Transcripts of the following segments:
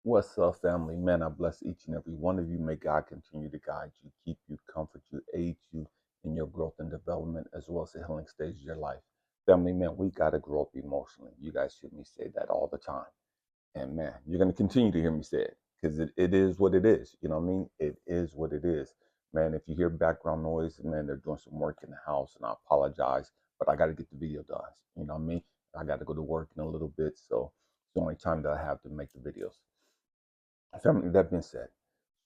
What's up, family? Man, I bless each and every one of you. May God continue to guide you, keep you, comfort you, aid you in your growth and development, as well as the healing stage of your life. Family, man, we got to grow up emotionally. You guys hear me say that all the time. And man, you're going to continue to hear me say it because it is what it is. You know what I mean? It is what it is. Man, if you hear background noise, man, they're doing some work in the house, and I apologize, but I got to get the video done. You know what I mean? I got to go to work in a little bit, so it's the only time that I have to make the videos. Family, that being said,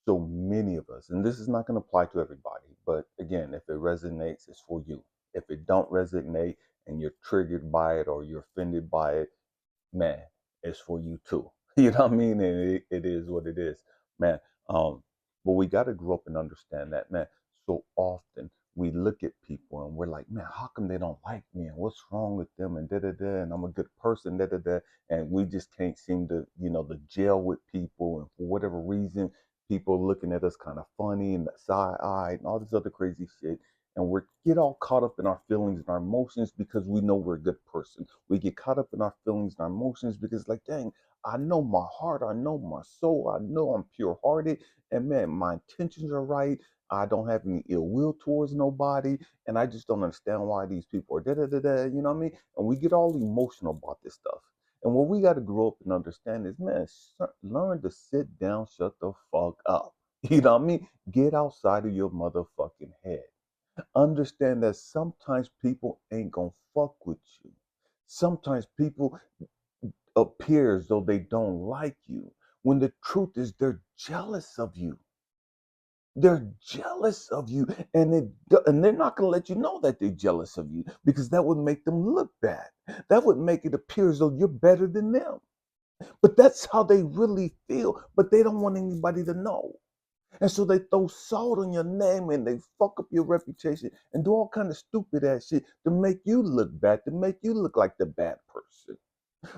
so many of us, and this is not going to apply to everybody, but again, if it resonates, it's for you. If it don't resonate and you're triggered by it or you're offended by it, man, it's for you too. You know what I mean? And it is what it is, man. But we got to grow up and understand that, man. So often we look at people and we're like, man, how come they don't like me? And what's wrong with them? And da da da. And I'm a good person, da da da. And we just can't seem to, to gel with people. And for whatever reason, people are looking at us kind of funny and side eyed and all this other crazy shit. And we get all caught up in our feelings and our emotions because we know we're a good person. We get caught up in our feelings and our emotions because, like, dang, I know my heart, I know my soul, I know I'm pure hearted, and man, my intentions are right. I don't have any ill will towards nobody, and I just don't understand why these people are da da da da. You know what I mean? And we get all emotional about this stuff. And what we got to grow up and understand is, man, learn to sit down, shut the fuck up. You know what I mean? Get outside of your motherfucking head. Understand that sometimes people ain't gonna fuck with you. Sometimes people appear as though they don't like you, when the truth is they're jealous of you. They're jealous of you, and they're not gonna let you know that they're jealous of you because that would make them look bad. That would make it appear as though you're better than them. But that's how they really feel. But they don't want anybody to know. And so they throw salt on your name and they fuck up your reputation and do all kind of stupid ass shit to make you look bad, to make you look like the bad person.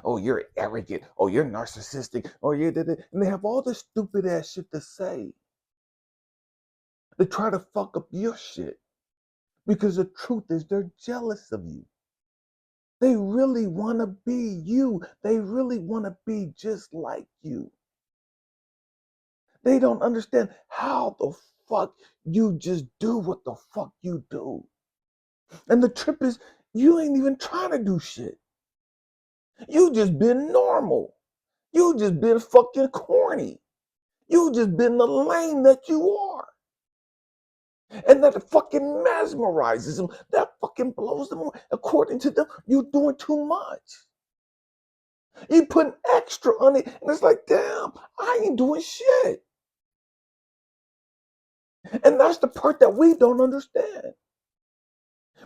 Oh, you're arrogant. Oh, you're narcissistic. Oh, you're that. And they have all this stupid ass shit to say. They try to fuck up your shit because the truth is they're jealous of you. They really want to be you. They really want to be just like you. They don't understand how the fuck you just do what the fuck you do. And the trip is, you ain't even trying to do shit. You just been normal. You just been fucking corny. You just been the lame that you are. And that fucking mesmerizes them. That fucking blows them away. According to them, you doing too much. You putting extra on it. And it's like, damn, I ain't doing shit. And that's the part that we don't understand.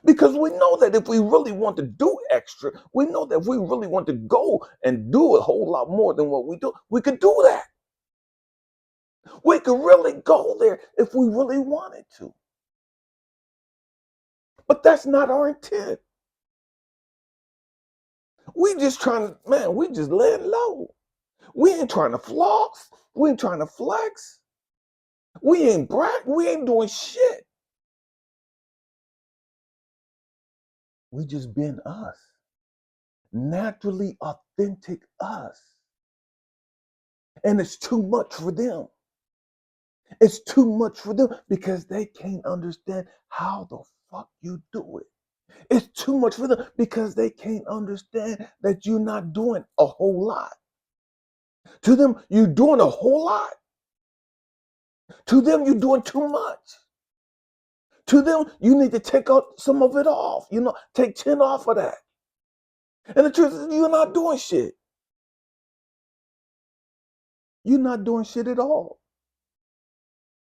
Because we know that if we really want to do extra, we know that if we really want to go and do a whole lot more than what we do, we could do that. We could really go there if we really wanted to. But that's not our intent. We just trying to, man, we just laying low. We ain't trying to floss. We ain't trying to flex. We ain't brag. We ain't doing shit. We just being us. Naturally authentic us. And it's too much for them. It's too much for them because they can't understand how the fuck you do it. It's too much for them because they can't understand that you're not doing a whole lot. To them, you're doing a whole lot. To them, you're doing too much. To them, you need to take out some of it off. Take 10 off of that. And the truth is, you're not doing shit. You're not doing shit at all.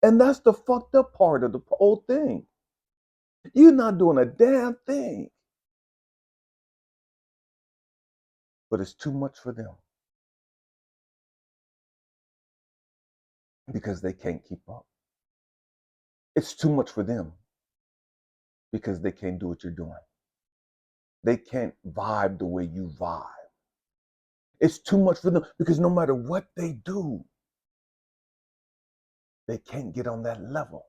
And that's the fucked up part of the whole thing. You're not doing a damn thing. But it's too much for them because they can't keep up. It's too much for them because they can't do what you're doing. They can't vibe the way you vibe. It's too much for them because no matter what they do, they can't get on that level.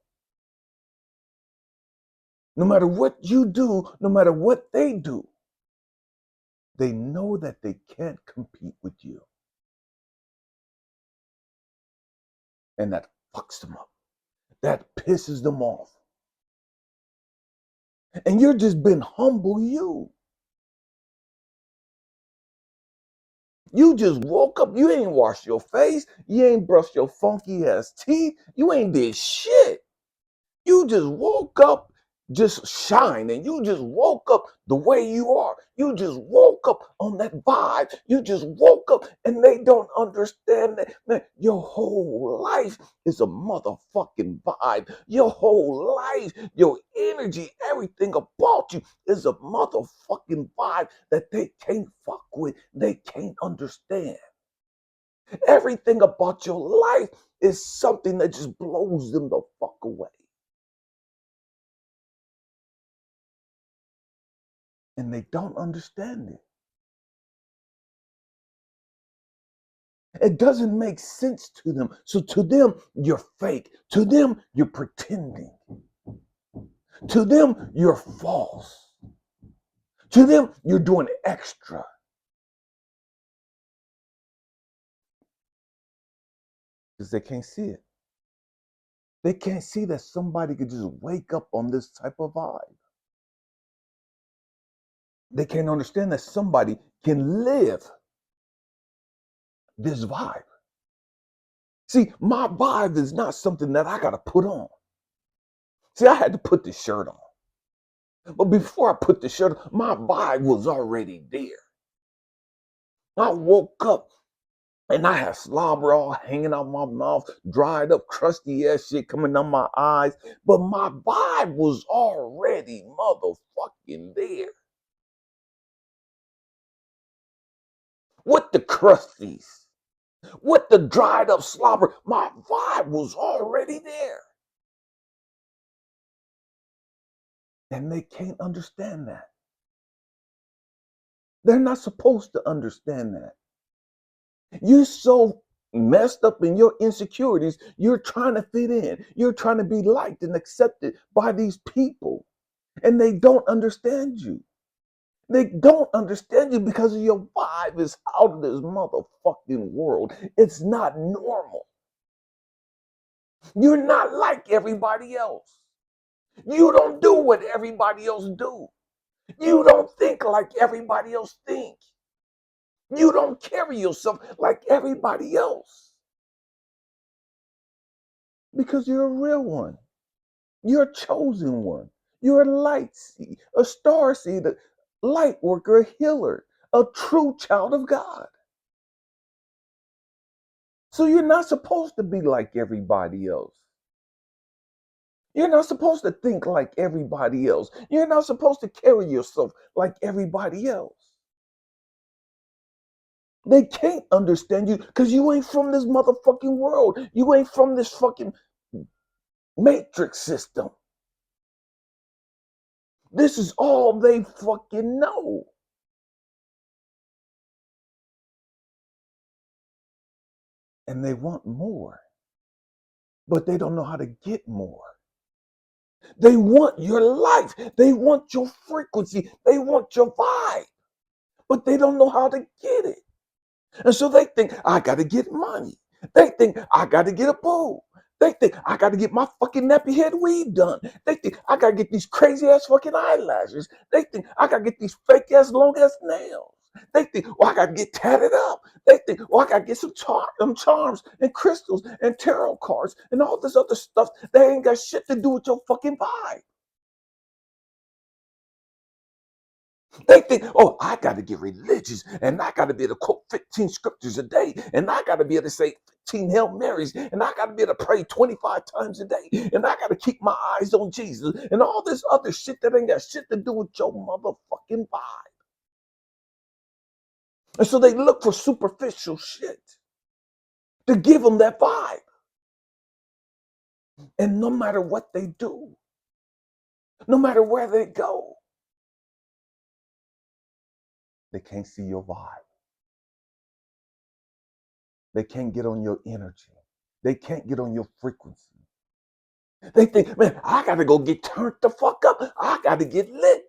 No matter what you do, no matter what they do, they know that they can't compete with you. And that fucks them up. That pisses them off. And you're just being humble you. You just woke up. You ain't washed your face. You ain't brushed your funky ass teeth. You ain't did shit. You just woke up just shining. You just woke up the way you are. You just woke up on that vibe. You just woke up and they don't understand that. Man, your whole life is a motherfucking vibe. Your whole life, your energy, everything about you is a motherfucking vibe that they can't fuck with. They can't understand. Everything about your life is something that just blows them the fuck away. And they don't understand it. It doesn't make sense to them. So to them, you're fake. To them, you're pretending. To them, you're false. To them, you're doing extra. Because they can't see it. They can't see that somebody could just wake up on this type of vibe. They can't understand that somebody can live this vibe. See, my vibe is not something that I got to put on. See, I had to put this shirt on. But before I put the shirt on, my vibe was already there. I woke up and I had slobber all hanging out my mouth, dried up, crusty ass shit coming down my eyes. But my vibe was already motherfucking there. With the crusties, with the dried up slobber, my vibe was already there. And they can't understand that. They're not supposed to understand that. You're so messed up in your insecurities, you're trying to fit in. You're trying to be liked and accepted by these people. And they don't understand you. They don't understand you because your vibe is out of this motherfucking world. It's not normal. You're not like everybody else. You don't do what everybody else do. You don't think like everybody else think. You don't carry yourself like everybody else. Because you're a real one. You're a chosen one. You're a light seed, a star seed, a light worker, a healer, a true child of God. So you're not supposed to be like everybody else. You're not supposed to think like everybody else. You're not supposed to carry yourself like everybody else. They can't understand you because you ain't from this motherfucking world. You ain't from this fucking matrix system. This is all they fucking know. And they want more, but they don't know how to get more. They want your life. They want your frequency. They want your vibe, but they don't know how to get it. And so they think, I got to get money. They think, I got to get a boo. They think, I got to get my fucking nappy head weave done. They think, I got to get these crazy ass fucking eyelashes. They think, I got to get these fake ass long ass nails. They think, I got to get tatted up. They think, I got to get some charms and crystals and tarot cards and all this other stuff that ain't got shit to do with your fucking vibe. They think, I got to get religious and I got to be able to quote 15 scriptures a day and I got to be able to say 15 Hail Marys and I got to be able to pray 25 times a day and I got to keep my eyes on Jesus and all this other shit that ain't got shit to do with your motherfucking vibe. And so they look for superficial shit to give them that vibe. And no matter what they do, no matter where they go, they can't see your vibe. They can't get on your energy. They can't get on your frequency. They think, man, I got to go get turned the fuck up. I got to get lit.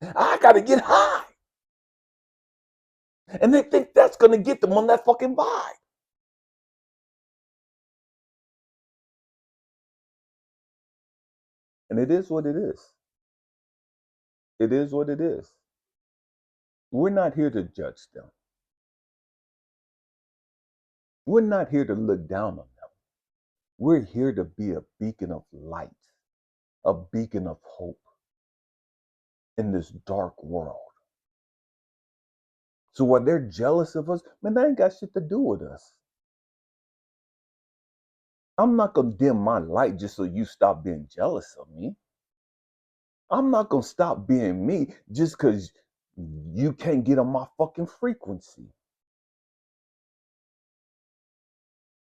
I got to get high. And they think that's going to get them on that fucking vibe. And it is what it is. It is what it is. We're not here to judge them. We're not here to look down on them. We're here to be a beacon of light, a beacon of hope in this dark world. So while they're jealous of us, man, that ain't got shit to do with us. I'm not gonna dim my light just so you stop being jealous of me. I'm not gonna stop being me just because you can't get on my fucking frequency.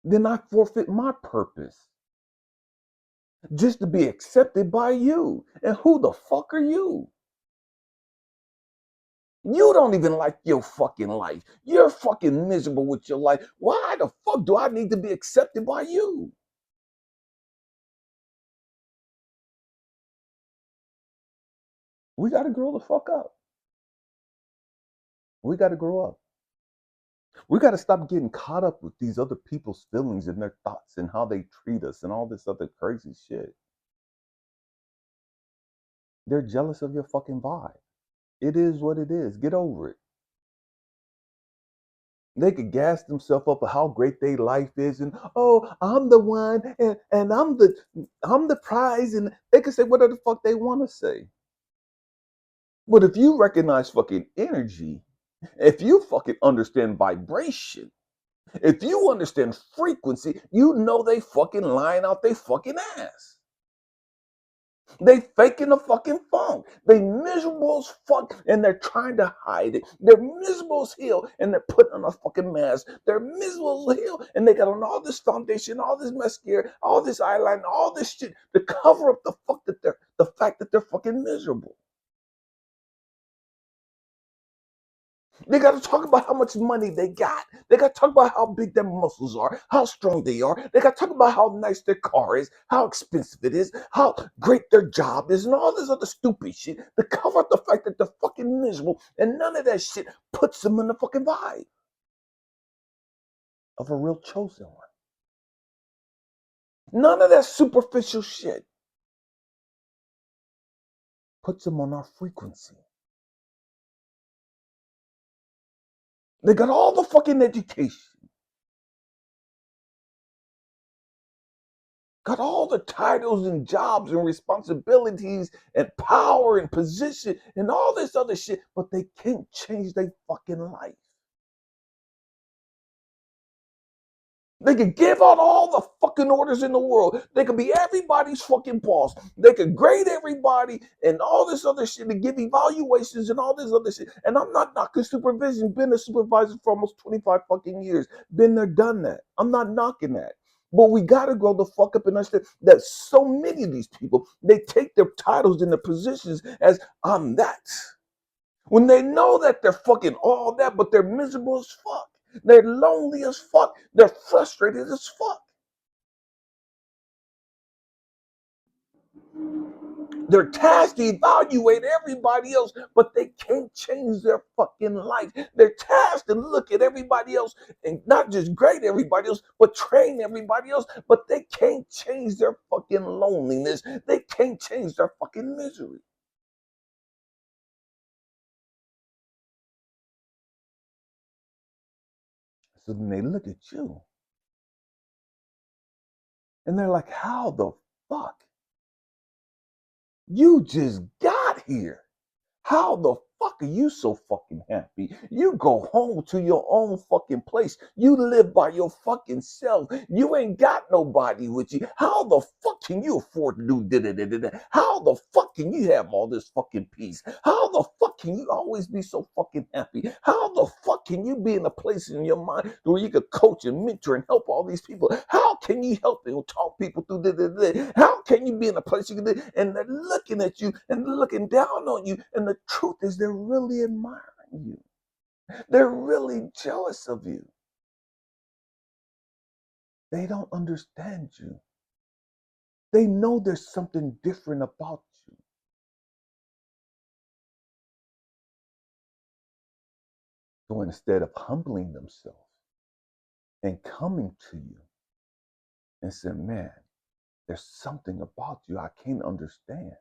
Then I forfeit my purpose just to be accepted by you. And who the fuck are you? You don't even like your fucking life. You're fucking miserable with your life. Why the fuck do I need to be accepted by you? We got to grow the fuck up. We got to grow up. We got to stop getting caught up with these other people's feelings and their thoughts and how they treat us and all this other crazy shit. They're jealous of your fucking vibe. It is what it is. Get over it. They could gas themselves up of how great their life is and oh, I'm the one and I'm the prize and they can say whatever the fuck they want to say. But if you recognize fucking energy, if you fucking understand vibration, if you understand frequency, you know they fucking lying out they fucking ass. They faking the fucking funk. They miserable as fuck and they're trying to hide it. They're miserable as hell and they're putting on a fucking mask. They're miserable as hell and they got on all this foundation, all this mascara, all this eyeliner, all this shit to cover up the fact that they're fucking miserable. They got to talk about how much money they got. They got to talk about how big their muscles are, how strong they are. They got to talk about how nice their car is, how expensive it is, how great their job is, and all this other stupid shit to cover up the fact that they're fucking miserable. And none of that shit puts them in the fucking vibe of a real chosen one. None of that superficial shit puts them on our frequency. They got all the fucking education. Got all the titles and jobs and responsibilities and power and position and all this other shit, but they can't change their fucking life. They could give out all the fucking orders in the world. They could be everybody's fucking boss. They could grade everybody and all this other shit and give evaluations and all this other shit. And I'm not knocking supervision. Been a supervisor for almost 25 fucking years. Been there, done that. I'm not knocking that. But we gotta grow the fuck up and understand that so many of these people, they take their titles and their positions as I'm that. When they know that they're fucking all that, but they're miserable as fuck. They're lonely as fuck. They're frustrated as fuck. They're tasked to evaluate everybody else, but they can't change their fucking life. They're tasked to look at everybody else and not just grade everybody else, but train everybody else, but they can't change their fucking loneliness. They can't change their fucking misery. So then they look at you and they're like, how the fuck? You just got here. How the fuck are you so fucking happy? You go home to your own fucking place. You live by your fucking self. You ain't got nobody with you. How the fuck can you afford to do da? How the fuck can you have all this fucking peace? How the fuck can you always be so fucking happy? How the fuck can you be in a place in your mind where you could coach and mentor and help all these people? How can you help and talk people through da? How can you be in a place you can do and they're looking at you and looking down on you? And the truth is they're really admiring you. They're really jealous of you. They don't understand you. They know there's something different about you. So instead of humbling themselves and coming to you and saying, man, There's something about you I can't understand.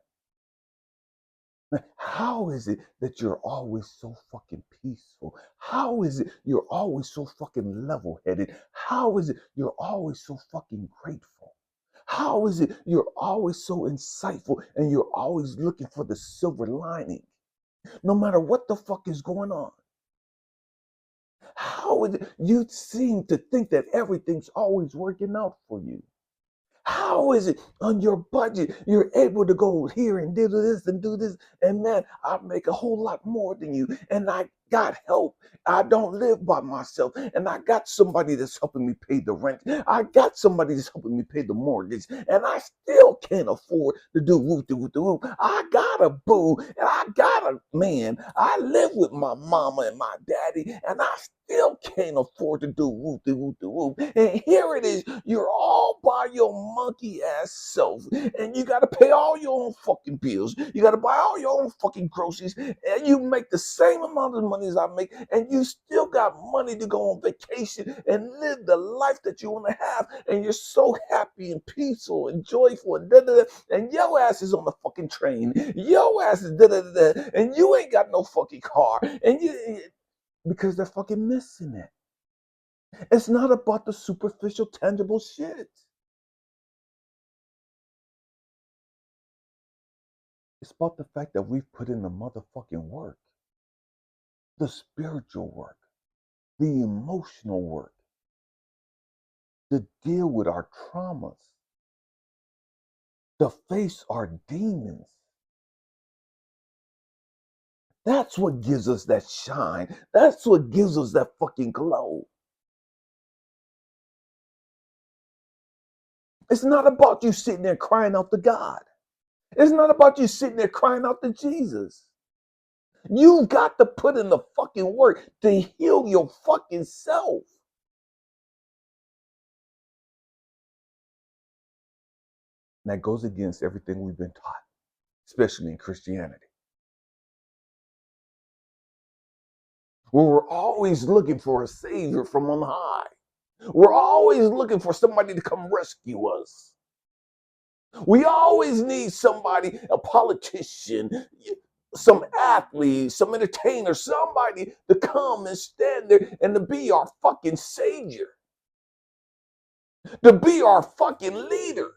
Man, how is it that you're always so fucking peaceful? How is it you're always so fucking level headed? How is it you're always so fucking grateful? How is it you're always so insightful and you're always looking for the silver lining, no matter what the fuck is going on? How is it you seem to think that everything's always working out for you? How is it on your budget you're able to go here and do this and do this? And man, I make a whole lot more than you. And I got help. I don't live by myself. And I got somebody that's helping me pay the rent. I got somebody that's helping me pay the mortgage. And I still can't afford to do whoop de whoop de whoop. I got a boo and I got a man. I live with my mama and my daddy, and I still can't afford to do whoop de whoop de whoop. And here it is, you're all by your monkey ass self, and you got to pay all your own fucking bills. You got to buy all your own fucking groceries, and you make the same amount of money as I make, and you still got money to go on vacation and live the life that you want to have, and you're so happy and peaceful and joyful and da da da, and your ass is on the fucking train. Your ass is da da da da, and you ain't got no fucking car, and you because they're fucking missing it. It's not about the superficial, tangible shit. It's about the fact that we've put in the motherfucking work, the spiritual work, the emotional work, to deal with our traumas, to face our demons. That's what gives us that shine. That's what gives us that fucking glow. It's not about you sitting there crying out to God. It's not about you sitting there crying out to Jesus. You've got to put in the fucking work to heal your fucking self. And that goes against everything we've been taught, especially in Christianity, where we're always looking for a savior from on high. We're always looking for somebody to come rescue us. We always need somebody, a politician, some athlete, some entertainer, somebody to come and stand there and to be our fucking savior, to be our fucking leader.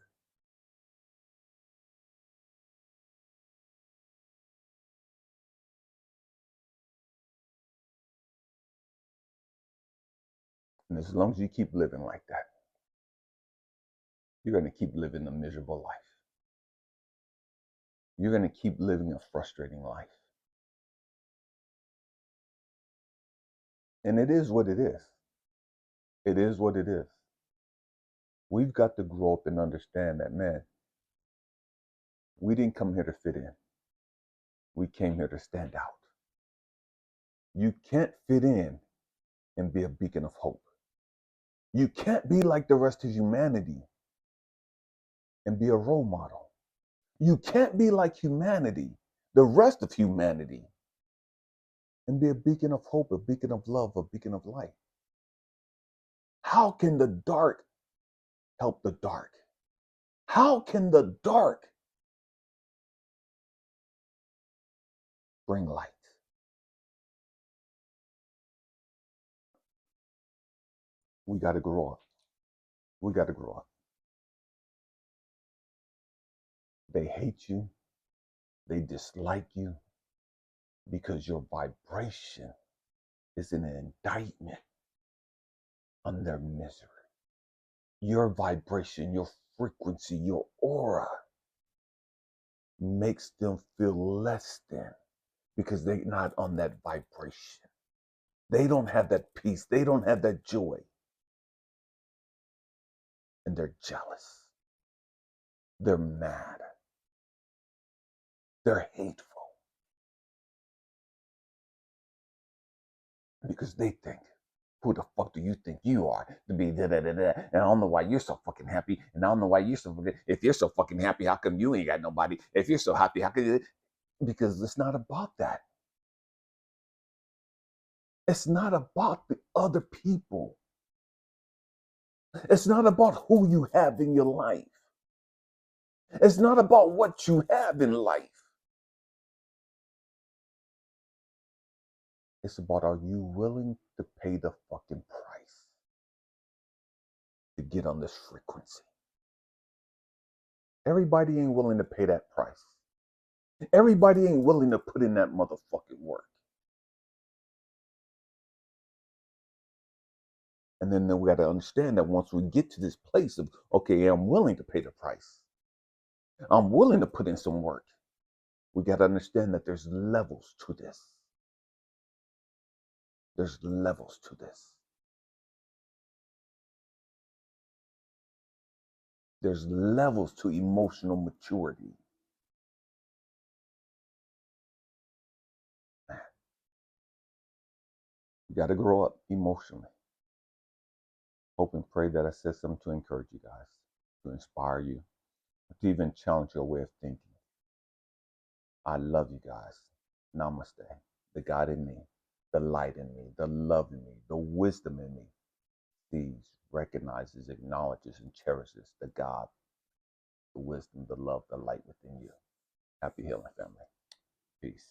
And as long as you keep living like that, you're going to keep living a miserable life. You're going to keep living a frustrating life. And it is what it is. It is what it is. We've got to grow up and understand that, man, we didn't come here to fit in. We came here to stand out. You can't fit in and be a beacon of hope. You can't be like the rest of humanity and be a role model. You can't be like humanity, the rest of humanity, and be a beacon of hope, a beacon of love, a beacon of light. How can the dark help the dark? How can the dark bring light? We got to grow up. We got to grow up. They hate you. They dislike you because your vibration is an indictment on their misery. Your vibration, your frequency, your aura makes them feel less than because they're not on that vibration. They don't have that peace. They don't have that joy. And they're jealous. They're mad. They're hateful because they think, who the fuck do you think you are to be da da da da? And I don't know why you're so fucking happy. And I don't know why you're so fucking, if you're so fucking happy, how come you ain't got nobody? If you're so happy, how come you? Because it's not about that. It's not about the other people. It's not about who you have in your life. It's not about what you have in life. It's about, are you willing to pay the fucking price to get on this frequency? Everybody ain't willing to pay that price. Everybody ain't willing to put in that motherfucking work. And then we got to understand that once we get to this place of, okay, I'm willing to pay the price, I'm willing to put in some work, we got to understand that there's levels to this. There's levels to this. There's levels to emotional maturity. Man, you got to grow up emotionally. Hope and pray that I said something to encourage you guys, to inspire you, to even challenge your way of thinking. I love you guys. Namaste. The God in me, the light in me, the love in me, the wisdom in me sees, recognizes, acknowledges, and cherishes the God, the wisdom, the love, the light within you. Happy healing, family. Peace.